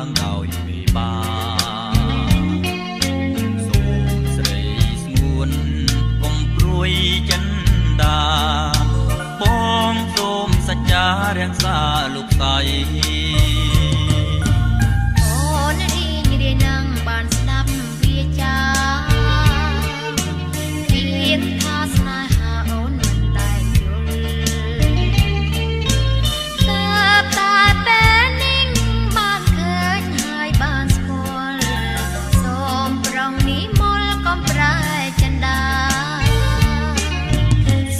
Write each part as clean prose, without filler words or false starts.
ងដោយមេបាសូមស្រីស្ងួនកុំព្រួយចិនដាបងសូមសច្ចារក្សាលោកស្រីអូនរីងរាយនឹងបានស្ដាប់វាចាពីថាស្នេហាអូនមិនដែលយល់តែពេលនេះបានឃើញហើយបានស្គាល់សូមប្រងនិមលកុំប្រែចិនដា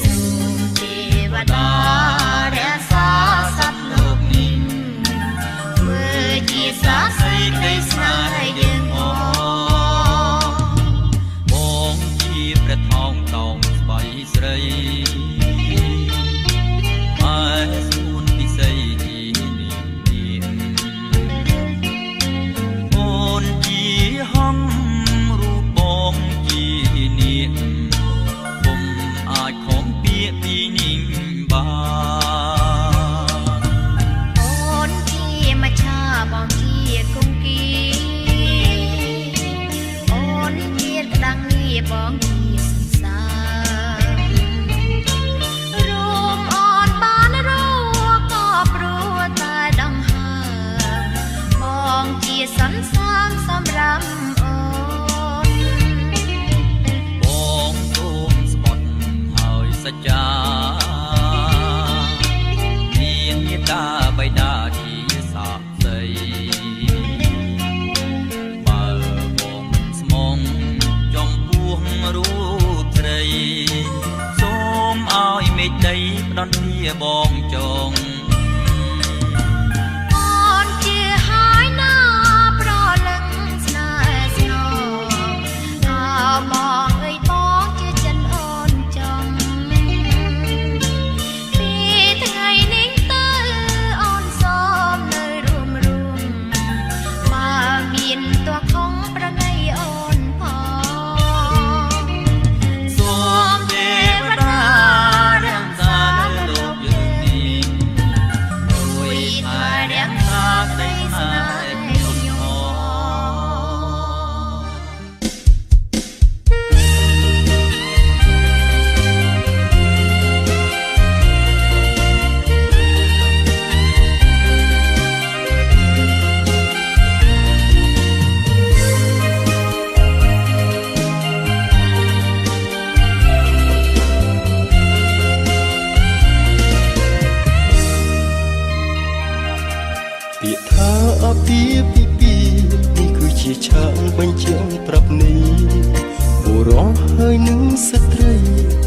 សូមទេវតារក្សាសត្វលោកនេះធ្វើជាសាស័យក្តីស្នេហ៍យើងបងជាព្រះថោងតោងស្បៃស្រីហើយសួនពិសីជានាងអូនជាហងរូបបងជានាងពុំអាចខំពាក្យពីនាងបានអូនជាមច្ឆាបងជាគង្គីអូនជាក្តាំងងារបងជាសន្សារូបអូនបានរួក៏ព្រោះតែដង្ហើមបងជាសន្សានសម្រាប់អូនបងសូមស្បត់ហើយសច្ចាមានមេត្តាបិតាជាសាក្សីបើបងមិនស្មងចំពោះរូបស្រីសូមឲ្យមេឃដីផ្ដន់ជាបងចងអូនជាហើយណាប្រលឹងស្នេហ៍ស្នងអើបងអើយបងជាចិនអូនចង់ពីថ្ងៃនេះទៅអូនសូមនៅរួមបើមានតួខំប្រណីអូនផងសូមទេវតារាំសាលើលោកយើងនេះជួយថែរាំសាក្តីស្នេហ៍ខ្ញុំផងពាក្យថាអាពាហ៍ពិពាហ៍នេះគឺជាឆាកបញ្ជាក់ប្រាប់នៃបុរសហើយនឹងស្ត្រី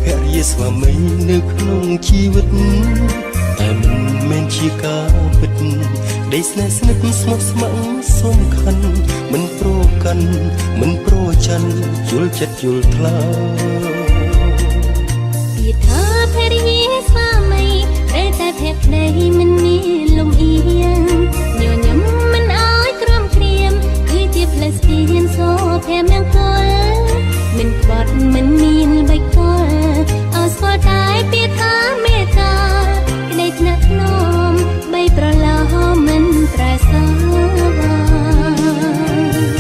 ភរិយាស្វាមីនៅក្នុងជីវិតតែមិនមែនជាការពិតក្តីស្នេហ៍ស្និទ្ធស្មោះស្ម័គ្រសំខាន់មិនប្រកាន់មិនប្រច័ណ្ឌយល់ចិត្តយល់ថ្លាពាក្យថាភរិយាស្វាមីត្រូវតែភក្តីមិនមានលំអៀងញញឹមមិនអើយក្រំគ្រាមគឺជាផ្លូវស្ពានសូភែមង្គលមិនខ្វាត់មិនមានបៃកលឲ្យស្គាល់តែពាក្យថាមេត្តាក្តីថ្នាក់ថ្នមបីប្រឡោមិនប្រែសា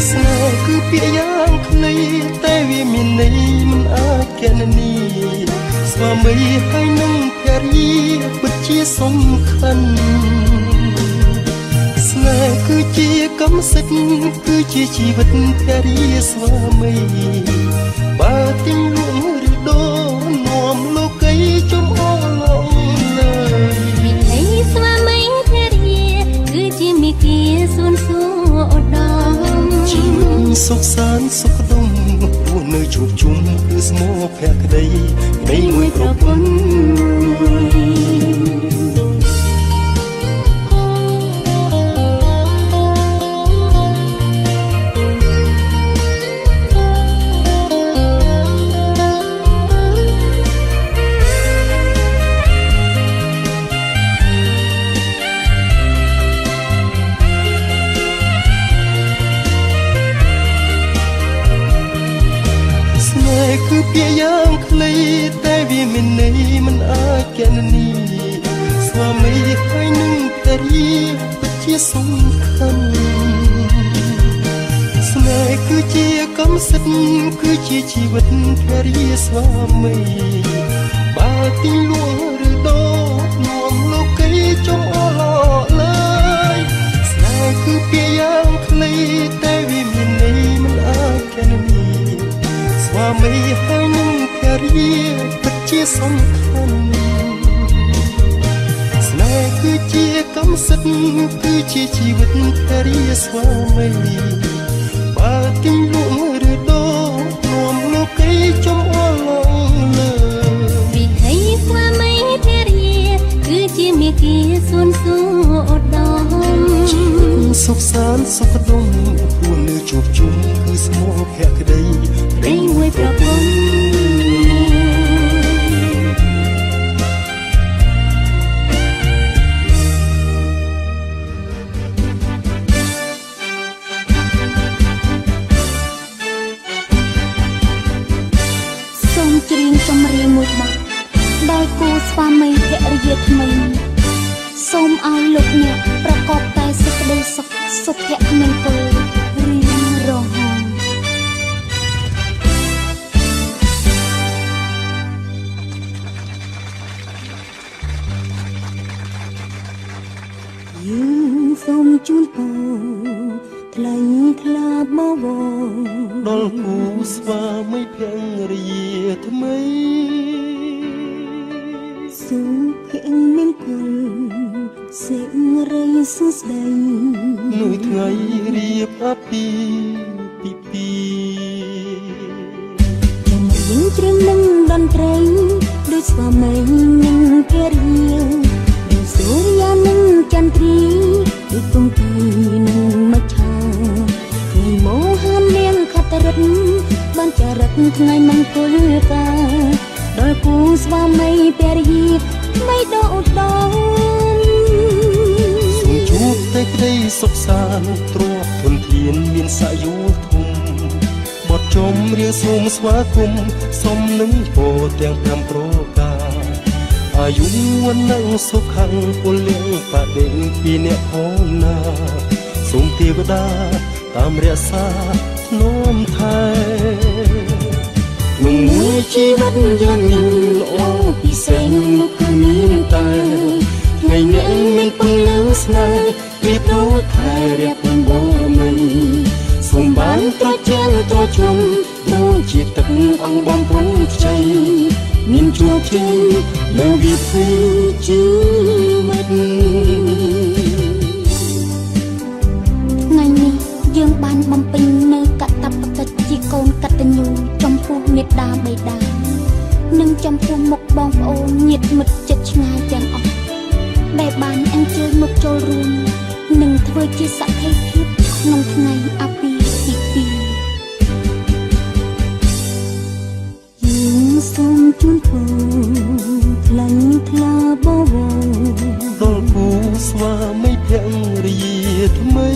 ស្នេហ៍គឺពាក្យយ៉ាងខ្លីតែវាមានន័យមិនអាចគណនាស្វាមីហើយនឹងភរិយាពិតជាសំខាន់ស្នេហ៍គឺជាកម្មសិទ្ធិគឺជាជីវិតភរិយាស្វាមីបើទិញលក់ឬដូរនាំលោកីចំអល់អូនលើយមានន័យស្វាមីភរិយាគឺជាមេគាសួនសួរឧត្តមជីវិតសុខសាន្តសុខដុមព្រោះនៅជួបជុំគឺស្មោភក្តីក្តីមួយប្រពន្ធគឺពាក្យយ៉ាងខ្លីតែវាមានន័យមិនអាចគណនាស្វាមីហើយនឹងភរិយាពិតជាសំខាន់ គឺជាកម្មសិទ្ធិគឺជាជីវិតភរិយាស្វាមីបើទីលួងឬដោនាំលោកីចុំអឡឡើយស្នេហ៍គឺពាក្យយ៉ាងខ្លីតែវាមានន័យមិនអាចកែនមានស្វាមីហើយនឹងភរិយាពិតជាសំខាន់ស្នេហ៍គឺជាកម្មសិទ្ធិគឺជាជីវិតភរិយាស្វាមីបើទីលួងឬដោនាំលោកីចុំអឡឡើយវិថីស្វាមីភរិយាគឺជាមេគាសួនសួឧត្តមសុខសាន្តសុខដុមគួរនៅជួបជុំគឺស្មោះភក្តីព្រេងមួយប្រពន្ធសូមច្រៀងចម្រៀងមួយបទដោយគូស្វាមីភរិយាថ្មីសូមឲ្យលោកអ្នកប្រកបតែសេចក្តីសុខសុភមង្គលរៀងរហូតយើងសូមជូនពរថ្លៃថ្លាបបដល់គូស្វាមីភរិយាថ្មីសុភមង្គលសេរីសុស្ដីនៅថ្ងៃរៀបអាពាហ៍ពិពាហ៍ចម្រៀងច្រៀងនឹងតន្ត្រីដូចស្វាមីនិងភរិយាដូចសូរ្យនិងចន្ទ្រីដូចគង្គានិងមច្ឆាថ្ងៃមោហាននាងខត្តរិទ្ធបានចរិតថ្ងៃមង្គលការដល់គូស្វាមីភរិយាไม่โดดดองសូមជួបតែក្តីសុខសាន្តទ្រព្យធនធានមានសក្យោធំបទចំរៀងសូមស្វាគមន៍សុំនឹងពោទាំង5ប្រការអាយុវណ្ណៈសុខខាងពលលំបដិងពីអ្នកផងណាសូមទេវតាតាមរក្សាធ្នមថែក្នុងមួយជីវិតយ៉ាងនេះល្អពិសេសនោះគឺមានតែថ្ងៃនេះមានពន្លឺស្នេហ៍ពីទូថែរះពីបរមីសូមបានត្រជាក់ត្រជុំដូចជាទឹកអង្គបំពុំខ្ចីមានជួបជ័យនៅវិធីជីវិតថ្ងៃនេះយើងបានបំពេញនៅកតបកិច្ចជាកូនកតញ្ញូចំពោះមេត្តាបិតានិងចំពោះមុខបងប្អូនញាតិមិត្តជិតឆ្ងាយទាំងអស់ដែលបានអញ្ជើញមកចូលរួមនិងធ្វើជាសក្ខីភាពក្នុងថ្ងៃអាពាហ៍ពិពាហ៍យើងសូមជូនពរថ្លៃថ្លាបបដល់គូស្វាមីភរិយាថ្មី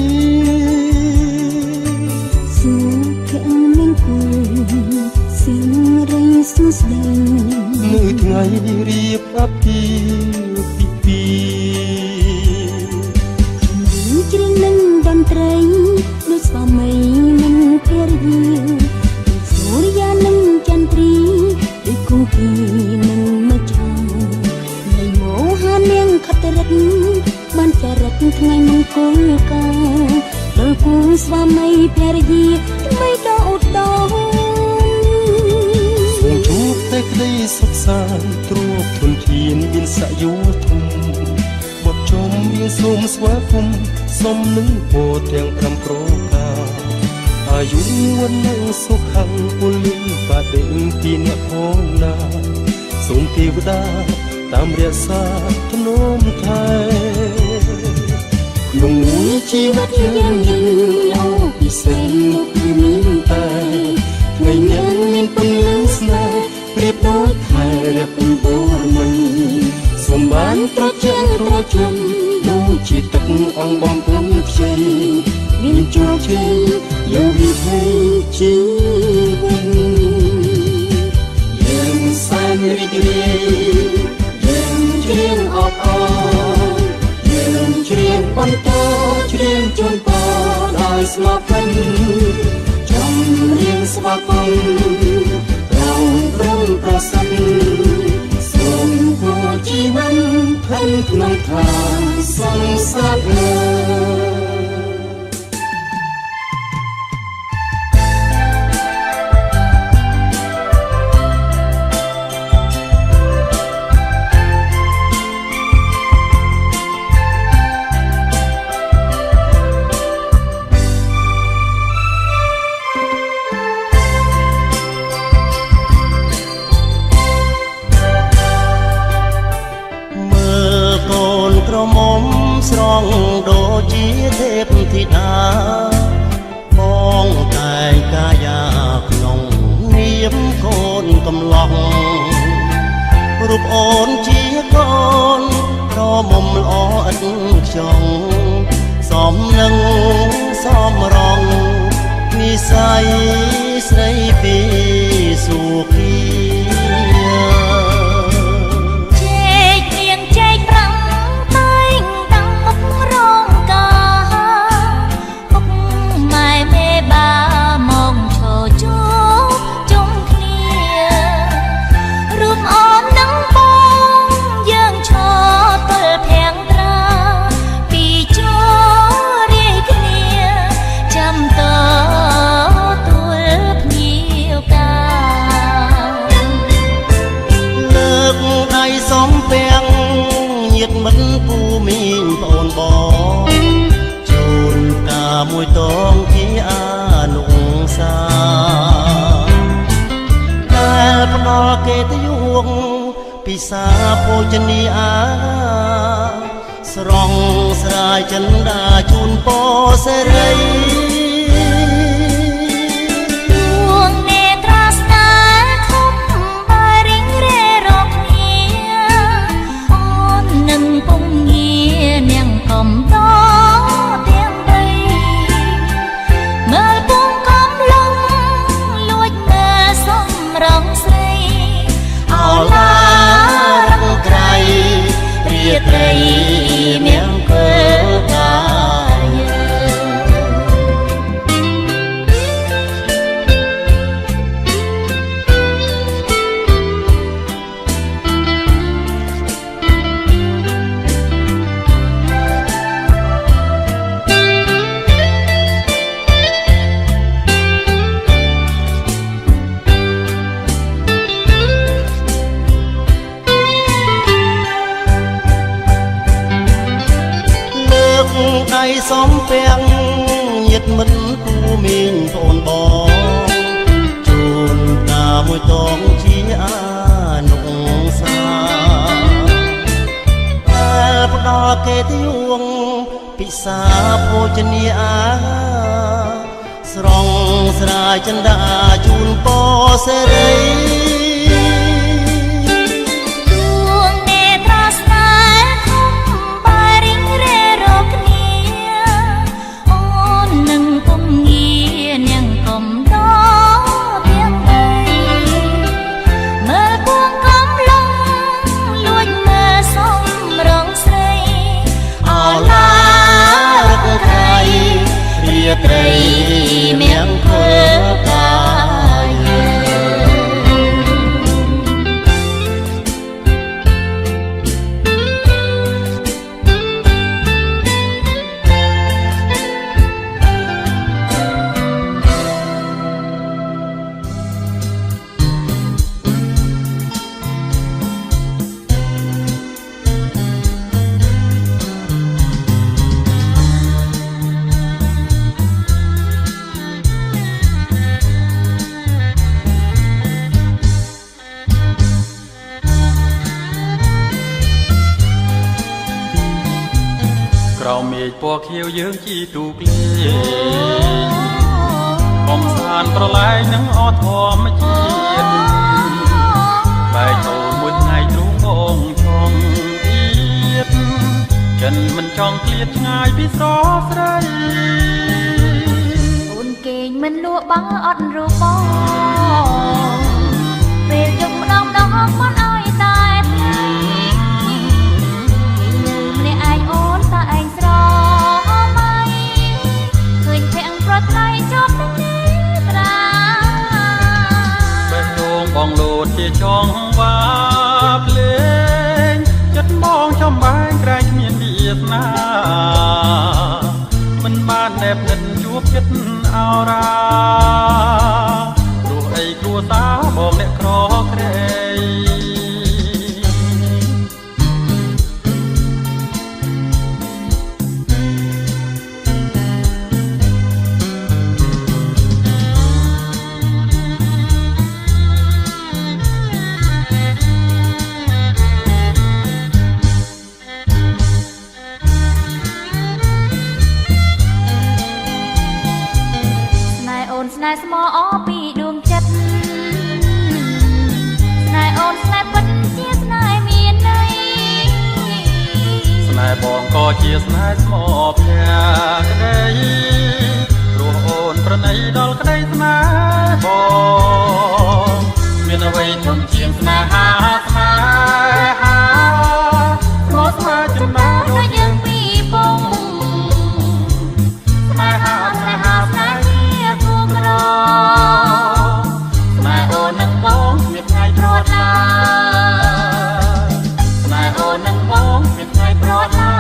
សុភមង្គលសេរីសុស្ដីនៅថ្ងៃរៀបអាពាហ៍ពិពាហ៍ច្រៀងនឹងតន្ត្រីដូចស្វាមីនិងភរិយាដូចសូរ្យនិងចន្ទ្រីដូចគង្គានិងមច្ឆានៃមោហានាងខត្តរិទ្ធបានចរិតថ្ងៃមង្គលការដល់គូស្វាមីភរិយាថ្មីដោឧត្តមសូមជួបតែក្តីសុខសាន្តទ្រព្យធនធានមានសក្យោធំបទចំរៀងសូមស្វាគមន៍សុំនឹងពោទាំង5ប្រការអាយុវណ្ណៈសុខខាងពលលំបដិងពីអ្នកផងណាសូមទេវតាតាមរក្សាធ្នមថែក្នុងមួយជីវិតយ៉ាងនេះល្អពិសេសនោះគឺមានតែថ្ងៃនេះមានពន្លឺស្នេហ៍ប្រៀបដូចខែរះពីបរមីសូមបានត្រជាក់ត្រជុំដូចជាទឹកអង្គបំពុំខ្ចីមានជោគជ័យលើវិធីជីវិតយើងសែនរីករាយយើងច្រៀងអបអរយើងច្រៀងបន្តច្រៀងជូនពរដោយស្មោះពេញចំ គមន៍เราព្រមប្រសិទ្ធសូមគូជីវិតផិនក្នុងឋានសង្សារមុំស្រងដូចជាទេពធីតាបងតែងកាយាក្នុងនាមកូនកំឡោះរូបអូនជាកូនក្រមុំល្អឥតខ្ចង់សមនឹងសមរងនិស័យស្រីពីសុខីមួយតងជាអនុសាតែផ្ដល់គេទៅយងពិសាភោជនីអាស្រង់ស្រាយចិន្តាជូនពរសេរីដៃសំពាំងញាតិមិត្តគូមីងប្អូនបងជូនតាមួយតងជាអនុសាតែផ្ដល់គេទៅយងពិសាភោជនីអាស្រង់ស្រាយចិន្តាជូនពរសេរីត្រីមង្គលកាក្រោមមេឃពណ៌ខៀវយើងជីទូកលេកំសាន្តប្រឡែងនឹងអធម្មជាតិបែកចូលមួយថ្ងៃទ្រូងបងឆងទៀតចិនមិនចង់ឃ្លាតឆ្ងាយពីស្រស់ស្រីអូនគេងមិនលក់បងអត់រូបបងពេលយកម្ដងម្ដងមិនអើយតែម្នាក់ឯងអូនតើឯងស្រមៃឃើញភាំងប្រត់ថ្លៃជាប់នឹងនេះត្រា ក៏ជាស្នេហ៍ស្មោផ្ញើក្ដីព្រោះអូនប្រណីដល់ក្ដីស្នេហ៍បងមានអ្វីធំជាងស្នេហាស្នេហាមកស្មើចំណោទដូចយើងពីរពងស្នេហាស្នេហាស្នេហាគូក្រស្នេហ៍អូននឹងបងមានថ្ងៃប្រត់ឡាស្នេហ៍អូននឹងបងមានថ្ងៃប្រត់ឡា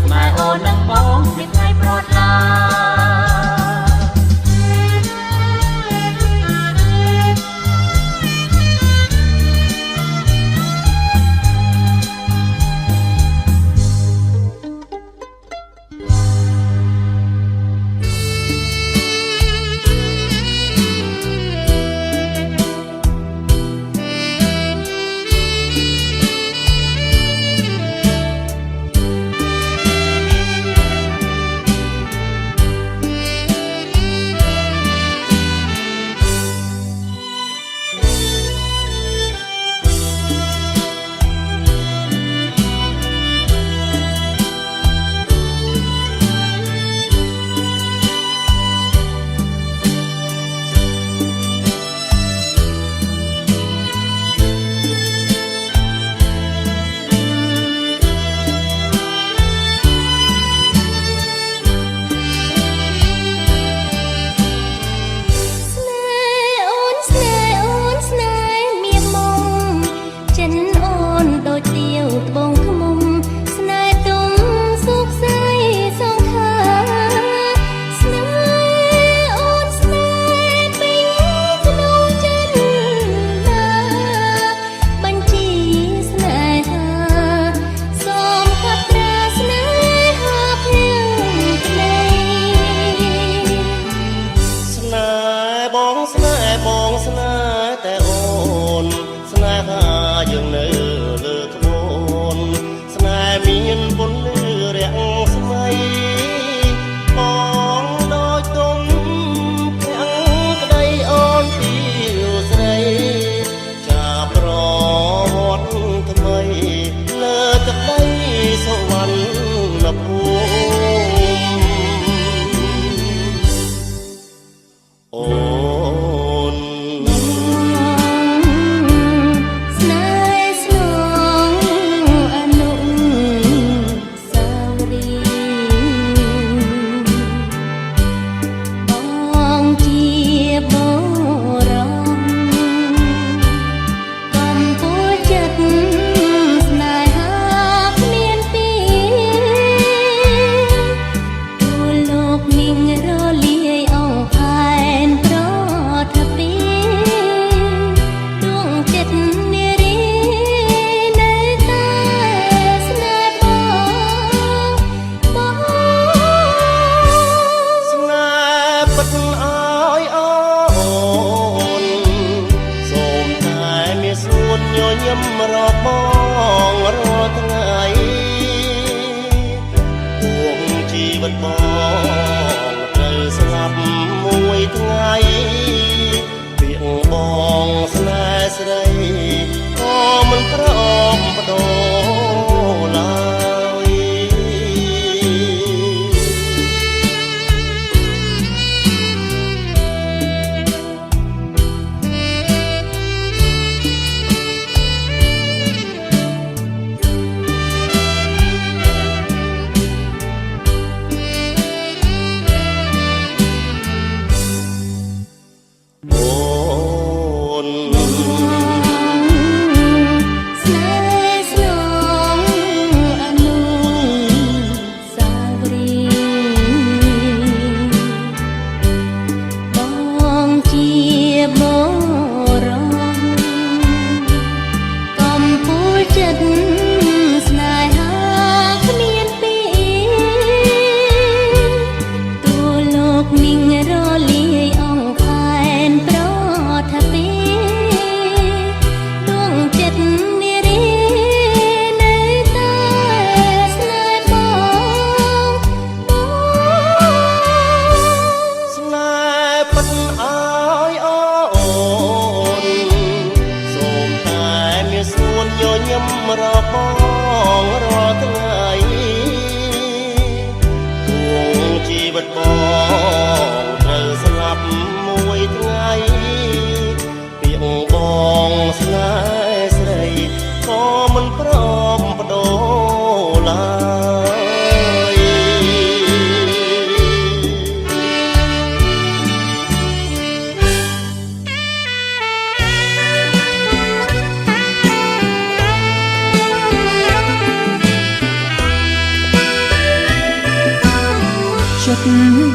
ស្នេហ៍អូននឹងបងមានថ្ងៃប្រត់ឡាយើងនៅលើក្បូនស្នេហ៍មានពន្លឺរាំងស្មៃបងដូចទុំភាំងក្តីអូនពីស្រីចាប់ប្រវត្តិថ្មីលើទឹកដីសុវណ្ណភូមិអូញឹមរកបងរាល់ថ្ងៃពួងជីវិតបងត្រូវស្លាប់មួយថ្ងៃពាក្យបងស្នេហ៍ស្រីក៏មិនព្រមបដូរឡើយញឹមរកបងរា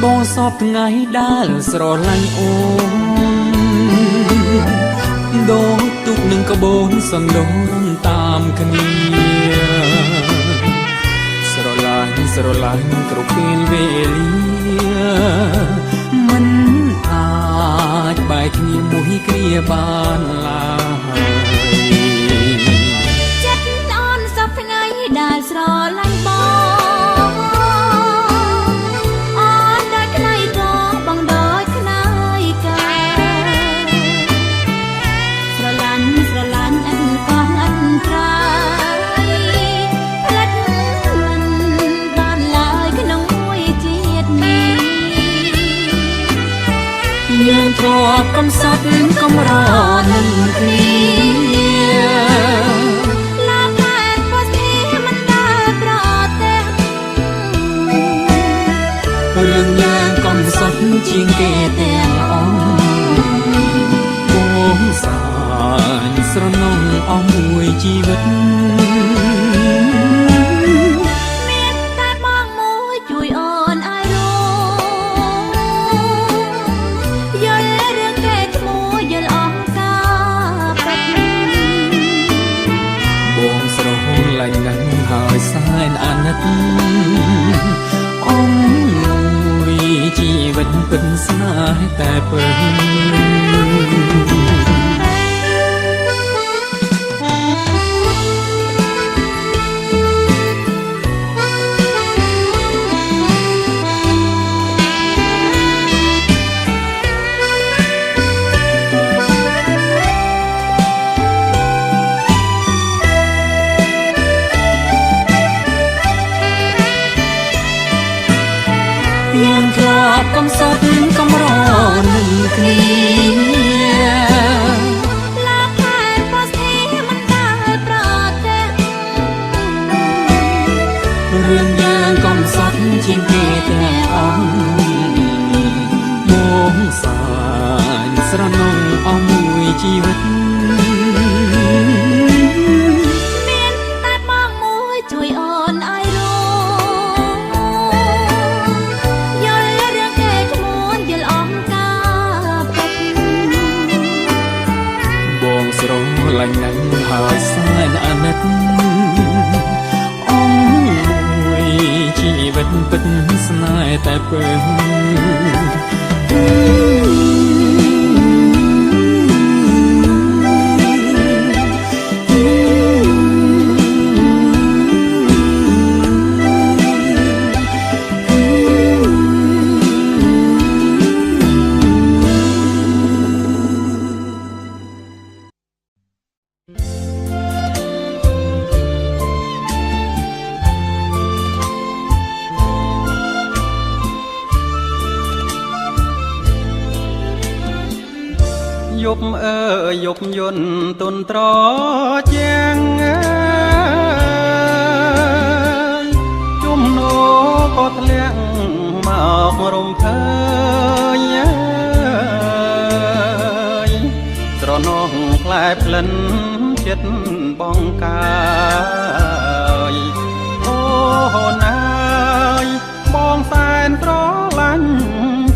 បងសពថ្ងៃដែលស្រឡាញ់អូនដូចទុកនឹងក្បូនសណ្ដូនតាមគ្នាស្រឡាញ់គ្រប់ពេលវេលាមិនអាចបែកគ្នាមួយគ្រាបានឡើយចិត្តអូនសពថ្ងៃដែលស្រឡាញ់បងយើងធ្លាប់កំសត់កំរនឹងគ្នាឡាកែពោះទីមិនដែលប្រទេះរឿងយើងកំសត់ជាងគេទាំងអស់បងសាញ់ស្រណងអស់មួយជីវិតមានតែបងមួយជួយអូនឲ្យរលាញ់ណាស់ហើយសែនអាណិតអងមួយជីវិតពិតស្នេហ៍តែពើយើងធ្លាប់កំសត់កំរនឹងគ្នាឡាកែពោះទីមិនដែលប្រទេះរឿងយើងកំសត់ជាងគេទាំងអស់បងសាញ់ស្រណងអស់មួយជីវិតមានតែបងមួយជួយអូនឲ្យលាញ់ណាស់ហើយសែនអាណិតអងមួយជីវិតពិតស្នេហ៍តែពើយប់អើយយប់យន់ទុនត្រជាងជុំនោក៏ធ្លាក់មករំភើយស្រណោះផ្លែផ្លិនចិត្តបងកាយអូណាយបងសែនស្រឡាញ់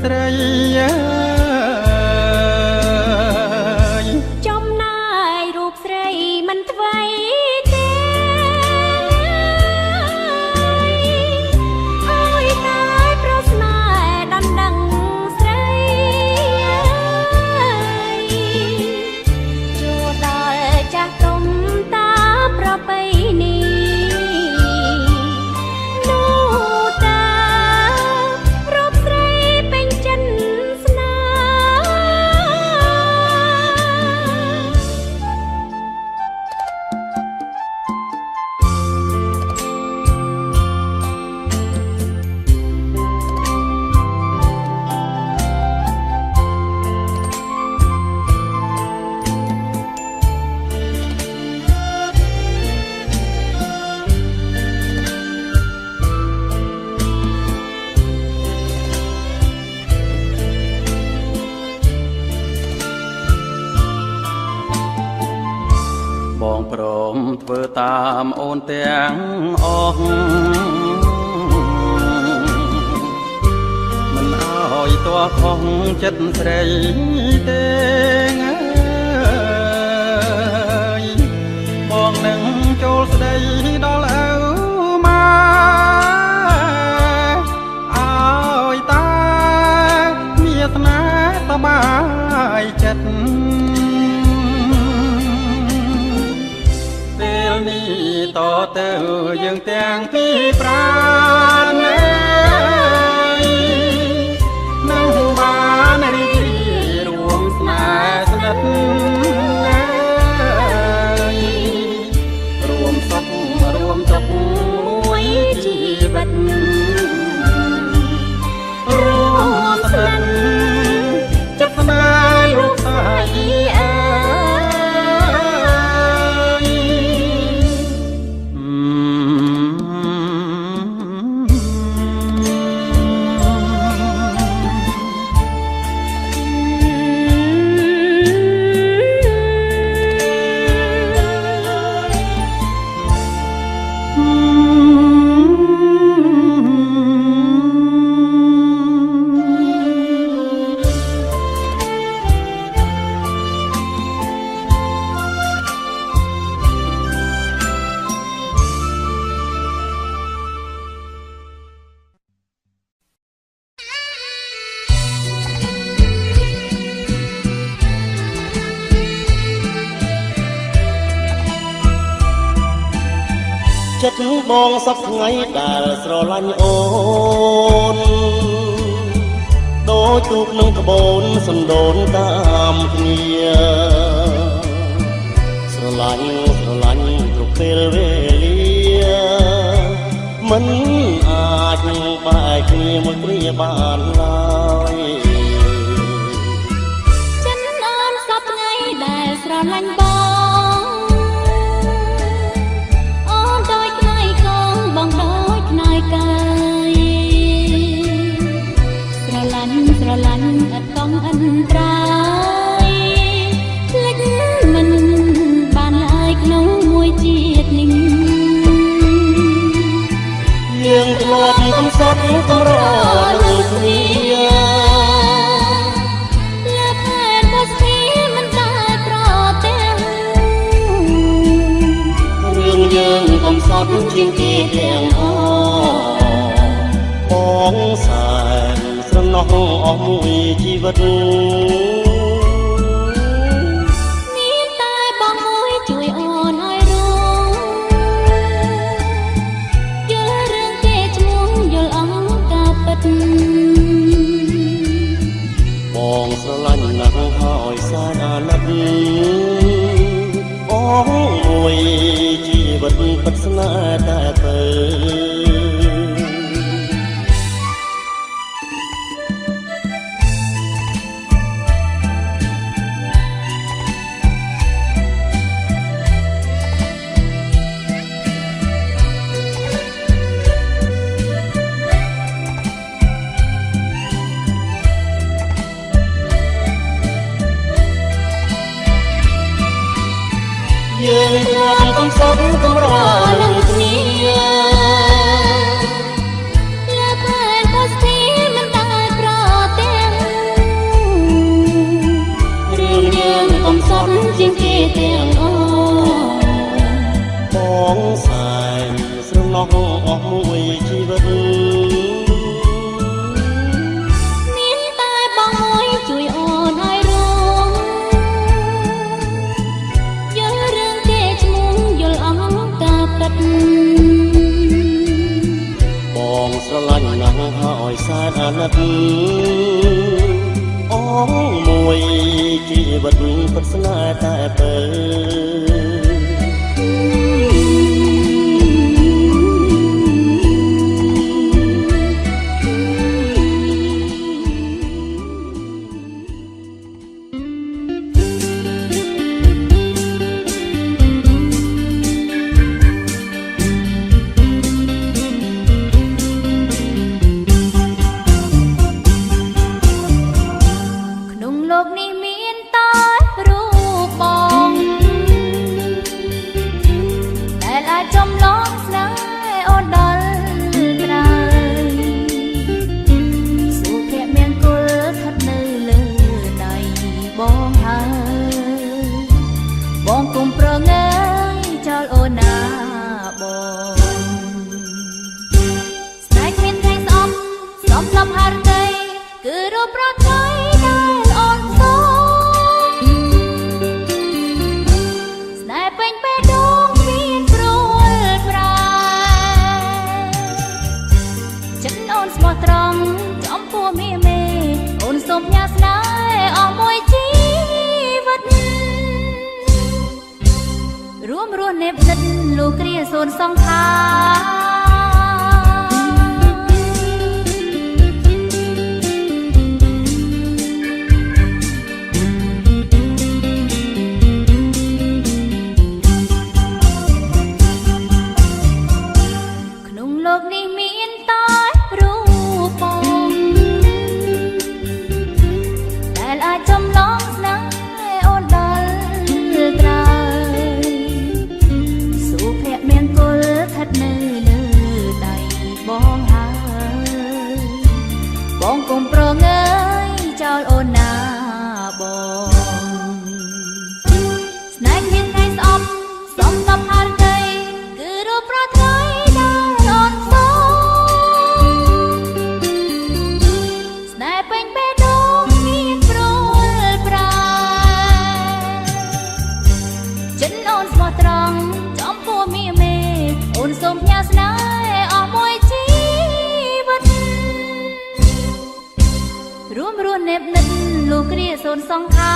ស្រីបងព្រមធ្វើតាមអូនទាំងអស់ តួផងចិត្តស្រីទេបងនឹងចូលស្ដីដល់ឪម៉ែឲ្យតាមានស្នេហ៍សប្បាយចិត្តពេលនេះតទៅយើងទាំងពីរប្រាណនឹងបានរីករាយរួមស្នេហ៍ស្និទ្ធរួមសុខរួមទុក្ខមួយជីវិតរួមស្និទ្ធចិត្តស្នេហ៍លោកស្រីអើចិត្តបងសពថ្ងៃដែលស្រឡាញ់អូនដូចទូកនឹងក្បូនសណ្ដូនតាមគ្នាស្រឡាញ់គ្រប់ពេលវេលាមិនអាចបែកគ្នាមួយគ្រាបានឡើយចិត្តអូនសពថ្ងៃដែលស្រឡាញ់បងបងដូចខ្នើយកាយស្រឡាញ់អត់កងអន្តរាយភ្លេចមិនបានឡើយក្នុងមួយជាតិនេះយើងធ្លាប់កំសត់កំរលើគ្នាលើផែនបស្ទីមិនដែលប្រទាំងរឿងយើងកំសត់ជាងគេទាំងអស់បងសែនស្រណោះអស់មួយជីវិតមានតែបងមួយជួយអូនឲ្យรู้យល់រឿងគេឈ្មោះយល់អង្គការពិតបងស្រឡាញ់ណាស់ហើយសែនអាណិតអូមួយជីវិតពិតស្នេហ៍តែទៅយើងរួមកំសត់កំរនឹងគ្នាលើផែនបស្ទីមិនដែលប្រទាំងរឿងយើងកំសត់ជាងគេទាំងអស់បងសែនស្រណោះអស់មួយជីវិតមានតែបងមួយជួយអូនឲ្យรู้យល់រឿងគេឈ្មោះយល់អង្គការពិតបងស្រឡាញ់ណាស់ហើយសែនអាណិតអូមួយជីវិតពិតស្នេហ៍តែទៅក្នុងលោកនេះមានតែរូបបងដែលអាចចំឡងស្នេហ៍អូនដល់ក្រោយសុភមង្គល លោកគ្រាសូនសង្ខាក្នុងលោកនេះមានតែរូបបងដែលអាចចំឡងស្នេហ៍អូនដល់ត្រើយសុភមង្គលស្ថិតនៅលើដៃបងហើយបងកុំប្រងើយចោលអូនណាបងស្នេហ៍មានថ្ងៃស្អប់សំដល់ហារតីគឺរូបប្រថ្ងៃដែលអូនសូស្នេហ៍ពេញបេះដូងមានព្រួលប្រាចិនអូនស្មោះត្រង់ចំពោះមីមេអូនសូមផ្ញើស្នេហ៍អស់មួយជីវិតរួមរស់នេបនិតលោកគ្រាសូនសង្ខា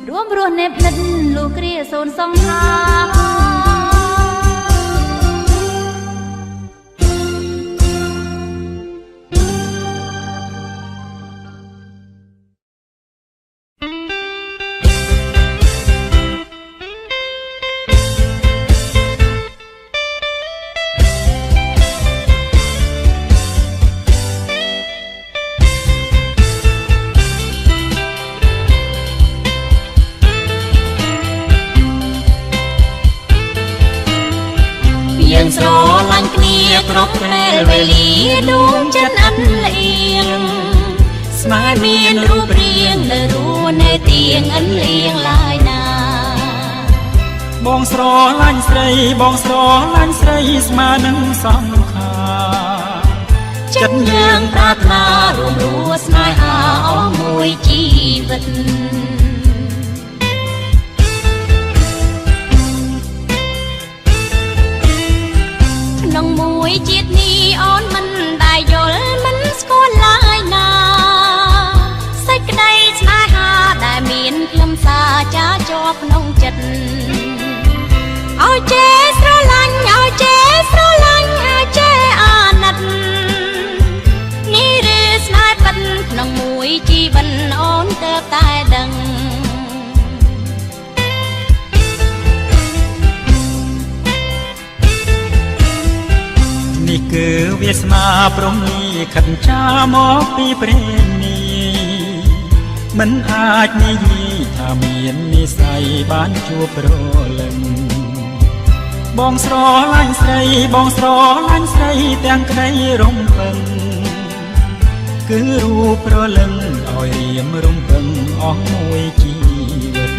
រួមរស់នេបនិតលោកគ្រាសូនសង្ខាយើងស្រឡាញ់គ្នាគ្រប់ពេលវេលាដួងចិត្តអន់លៀងស្នេហ៍មានរូបរាងនៅរួននៅទៀងអន់លៀងឡើយណាបងស្រឡាញ់ស្រីបងស្រឡាញ់ស្រីស្មើនឹងសង្ខារចិត្តយើងប្រាថ្នារួមរស់ស្នេហាអស់មួយជីវិតក្នុងមួយជាតិនេះអូនមិនដែលយល់មិនស្គាល់ឡើយណាសេចក្តីស្នេហាដែលមានខ្លឹមសារចាជាប់ក្នុងចិត្តឲ្យចេះស្រឡាញ់ឲ្យចេះស្រឡាញ់ឲ្យចេះអាណិតនេះឬស្នេហ៍ពិតក្នុងមួយជីវិតអូនទើបតែដឹងនេះគឺវាសនាព្រំនេះខិតចាមកពីព្រេងនេះមិនអាចនិយាយថាមាននិស័យបានជួបប្រលឹងបងស្រឡាញ់ស្រីបងស្រឡាញ់ស្រីទាំងក្តីរំពឹងគឺរូបប្រលឹងឲ្យរៀមរំពឹងអស់មួយជីវិត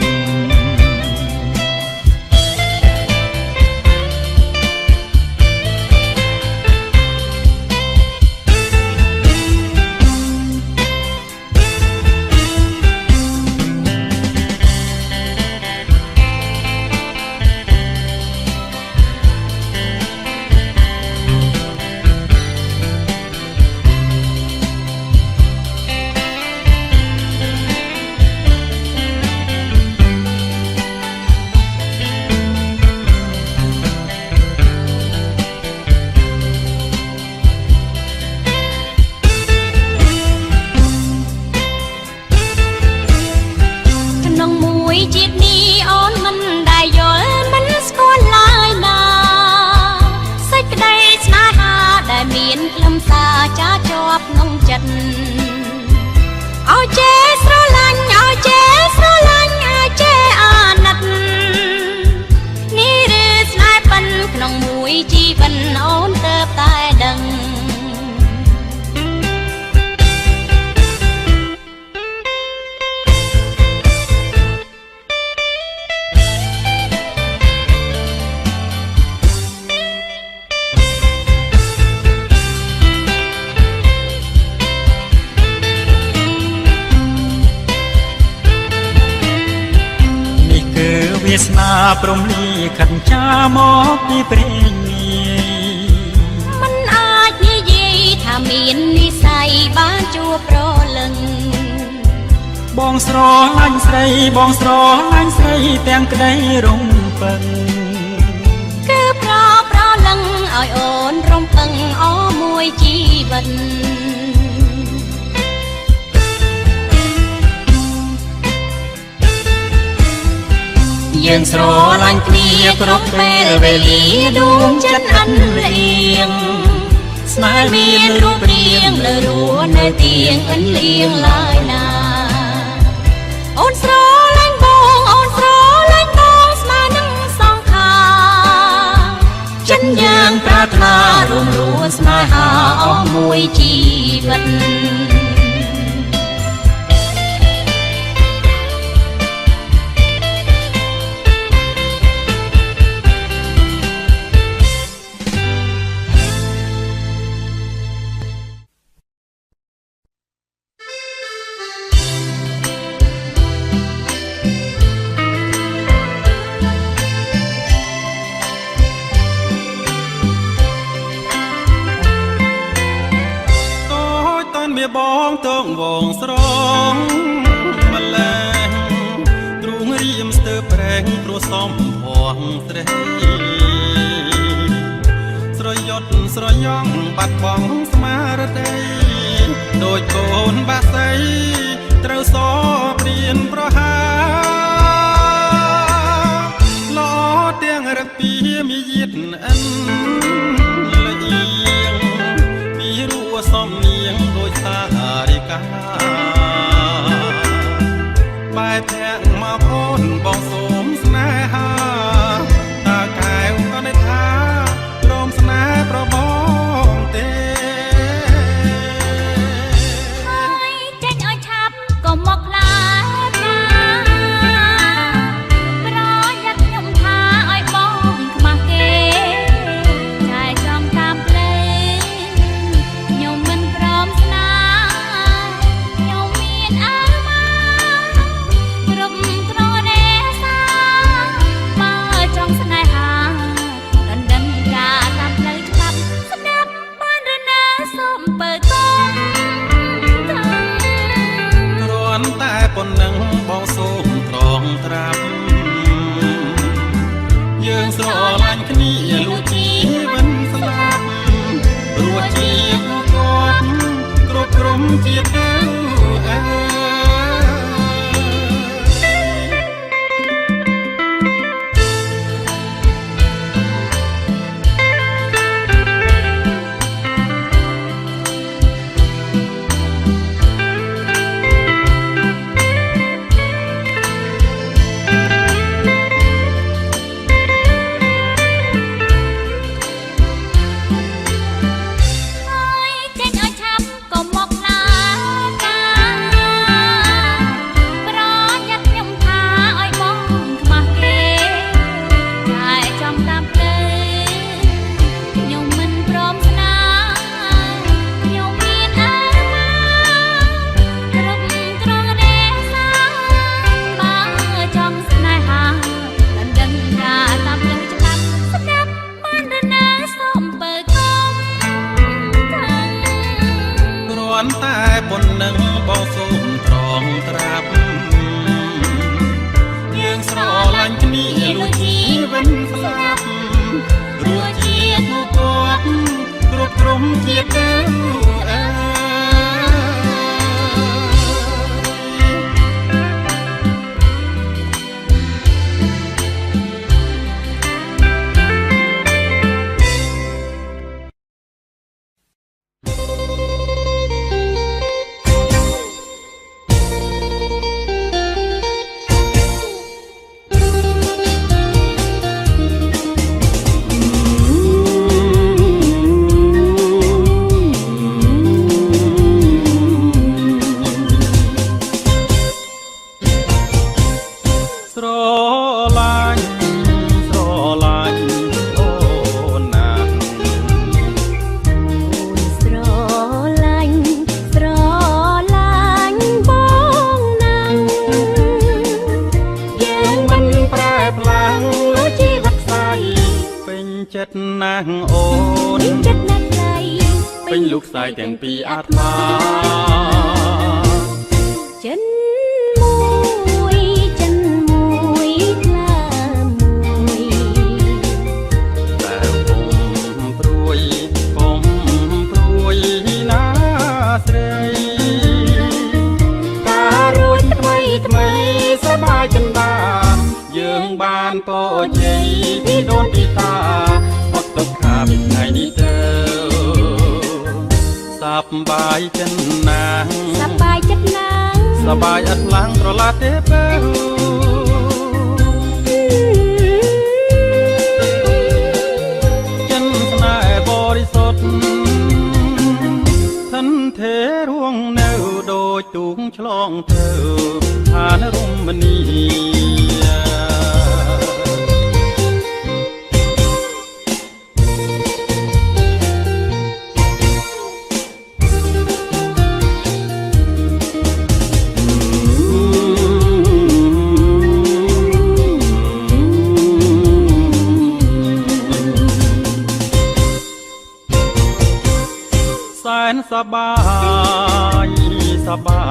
វាសនាព្រមលីខិនចាមកពីព្រេងនាយ មិនអាចនិយាយថាមាននិស័យបានជួបប្រលឹង បងស្រឡាញ់ស្រីបងស្រឡាញ់ស្រីទាំងក្តីរំពឹង គឺប្រលឹងឲ្យអូនរំពឹងអមួយជីវិត យើងស្រឡាញ់គ្នាគ្រប់ពេលវេលាដួងចិត្តអន់លៀងស្នេហ៍មានរូបរាងលើរួននៅទៀងអន់លៀងឡើយណា អូនស្រឡាញ់បងអូនស្រឡាញ់បងស្មើនឹងសងខា ចិនយ៉ាងប្រាថ្នារួមរួនស្នេហាអស់មួយជីវិត បងតងវងស្រងម្លេះទ្រូងរៀមស្ទើប្រែងព្រោះសំភ័ងត្រេះស្រយុតស្រយ៉ងបាត់បង់ស្មារតីដូចកូនបាសីត្រូវសព្រៀនប្រហាលោទាំងរពៀមាយាទអិនលៀងពីរួសំនៀងដូចសារិកាបែបធាក់មកអូនបងសូមស្នេហាតើកែវក៏នៅថារំស្នេហ៍ប្របងទេ ហើយចេញឲ្យឆាប់ក៏មកផ្លាតាប្រយ័ត្នខ្ញុំថាឲ្យបងខ្មាស់គេតែចង់តាមផ្លេខ្ញុំមិនព្រមស្នាខ្ញុំមានអើមកគ្រប់ត្ររេសាបើចង់ស្នេហាដណ្ដឹងការតាមផ្លូវច្បាប់ស្ដាប់បានឬណាសូមបើកុំ គ្រាន់តែប៉ុណ្ណឹងបងសូមត្រង់ត្រាប់យើងស្រឡាញ់គ្នាលុះជីវិតស្លាប់ព្រោះជាគូគប់គ្រប់ក្រុមជាតិទៅអើ ហើយចេញឲ្យឆាប់ក៏មកឡាតាប្រយ័ត្នខ្ញុំថាឲ្យបងខ្មាស់គេតែចង់តាមផ្លូវខ្ញុំមិនព្រមស្នាខ្ញុំមានអើមកគ្រប់ត្រង់រេសាបើចង់ស្នេហាដណ្ដឹងការតាមផ្លូវច្បាប់ស្ដាប់បានឬណាសូមបើកុំ គ្រាន់តែប៉ុណ្ណឹងបងសូមត្រង់ត្រាប់យើងស្រឡាញ់គ្នាលុះជីវិតស្លាប់រស់ជាគូគប់គ្រប់ក្រុមជាតិទៅអើ អ សាយទាំងពីរអាត្មាចិនមួយចិនមួយថ្លាមួយតែពុំព្រួយពុំព្រួយណាស្រីតារួចថ្មីថ្មីសប្បាយចិនដាយើងបានពរជ័យពីដូនពីតាផុតទុក្ខពីថ្ងៃនេះទៅសប្បាយចិនណាស់សប្បាយចិត្តណាស់សប្បាយអត់ឡើងត្រឡាទេបើចិនស្នេហ៍បរិសុទ្ធthân thế ruộng nêu đôi tuồng chlong thơ than rung maniสบายสบา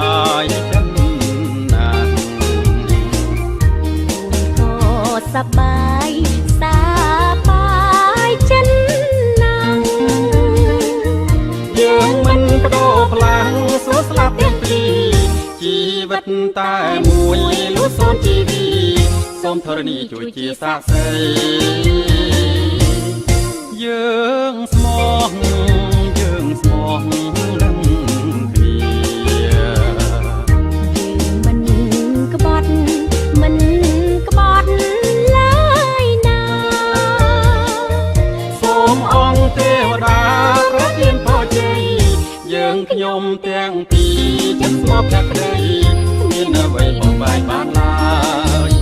ยจันนาก็สบายสบายจันนังយើងមិនបដូរផ្លាំងសួរស្លាប់ទាំងពីរជីវិតតែមួយលុះសូនជីវីសូមធរណីជួយជាសាក្សីយើងស្មោះយើងស្មោះនឹងគ្នាយើងមិនក្បត់មិនក្បត់ឡើយណាសូមអង្គទេវតាប្រទានពរជ័យយើងខ្ញុំទាំងពីរចិត្តស្មោះភក្តីគ្មានអ្វីបំបាយបានឡើយ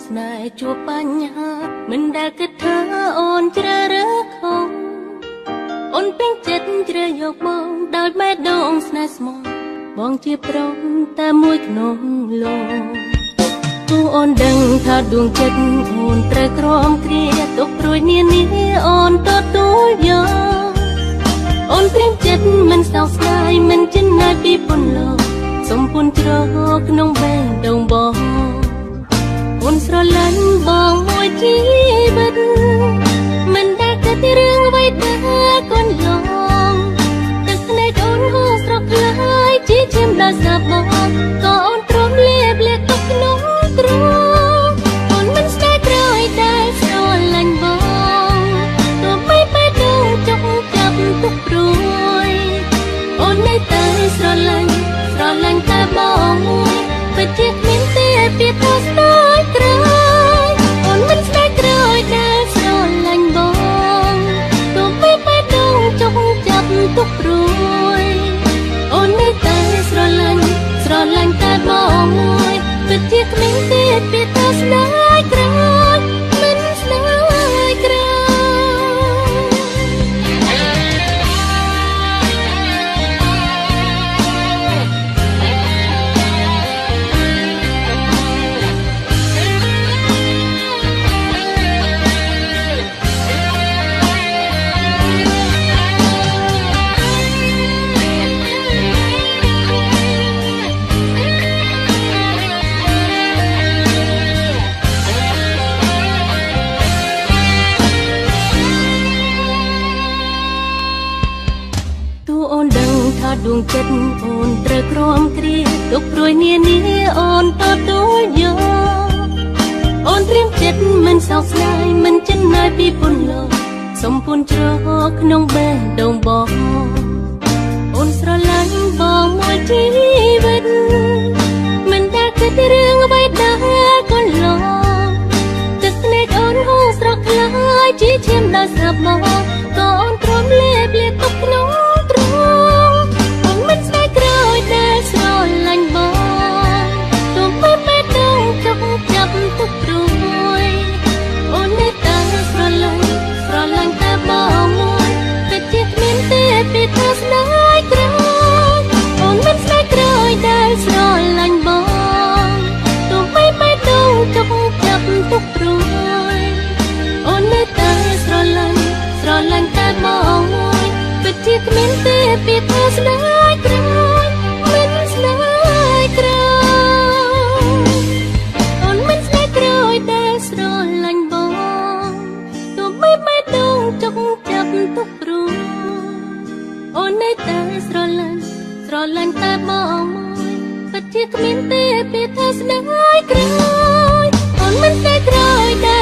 ស្នេហ៍ជួបបញ្ហាមិនដែលគិតថាអូនជ្រើសរើសខុសអូនពេញចិត្តជ្រើសយកបងដោយបេះដូងស្នេហ៍ស្មោះបងជាប្រុសតែមួយក្នុងលោកទោះអូនដឹងថាដួងចិត្តអូនត្រូវក្រំគ្រាទុកព្រួយនានាអូនទទួលយកអូនព្រៀងចិត្តមិនសោកស្ដាយមិនចិនណាយពីពន្លកសំពុនជ្រកក្នុងបេះដូងបងអូនស្រឡាញ់បងមួយជីវិតមិនដែលគិតរឿងអ្វីដែលកូនឡងទឹកភ្នែកអូនហូរស្រក់ខ្លាយជាឈាមដល់សាប់បងក៏អូនទ្រាំលាបលាទុកក្នុងទ្រង់អូនមិនស្ដាយក្រោយដែលស្រឡាញ់បងទោះបីបេះដូងចុកចាប់ទុកព្រួយអូននៅតែស្រឡាញ់តែបងមួយពិតជាគ្មានទេពីថាស្ដាយក្រោយអូនមិនស្ដាយក្រោយដែលស្រឡាញ់បងទោះបីបេះដូងចុកចាប់ទុកព្រួយអូននៅតែស្រឡាញ់តែបងមួយពិតជាគ្មានទេពីថាស្ដាយក្រោយមិនស្ដាយក្រោយដួងចិត្តអូនត្រូវក្រំគ្រាទុកព្រួយនានាអូនទទួលយកអូនត្រៀមចិត្តមិនសោកស្ដាយមិនចិនណាយពីពន្លកសំពុនជ្រកក្នុងបេះដូងបងអូនស្រឡាញ់បងមួយជីវិតមិនដែលគិតរឿងអ្វីដែលកូនឡងទឹកភ្នែកអូនហូរស្រក់ខ្លាយជាឈាមដល់សាប់បងក៏អូនទ្រាំលាបលាទុកក្នុងទ្រង់មិនស្ដាយក្រោយដែលស្រឡាញ់បងទោះបីបេះដូងចុកចាប់ទុកព្រួយអូននៅតែស្រឡាញ់តែបងមួយតែជាគ្មានទេពីថាស្ដាយក្រោយអូនមិនស្ដាយក្រោយដែលស្រឡាញ់បងទោះបីបេះដូងចុកចាប់ទុកព្រួយអូននៅតែស្រឡាញ់តែបងមួយពិតជាគ្មានទេពីថាស្ដាយក្រោយមិនស្ដាយក្រោយអូនមិនស្ដាយក្រោយដែលស្រឡាញ់បងទោះបីបេះដូងចុកចាប់ទុកព្រួយអូននៅតែស្រឡាញ់តែបងមួយពិតជាគ្មានទេពីថាស្ដាយក្រោយអូនមិនស្ដាយក្រោយ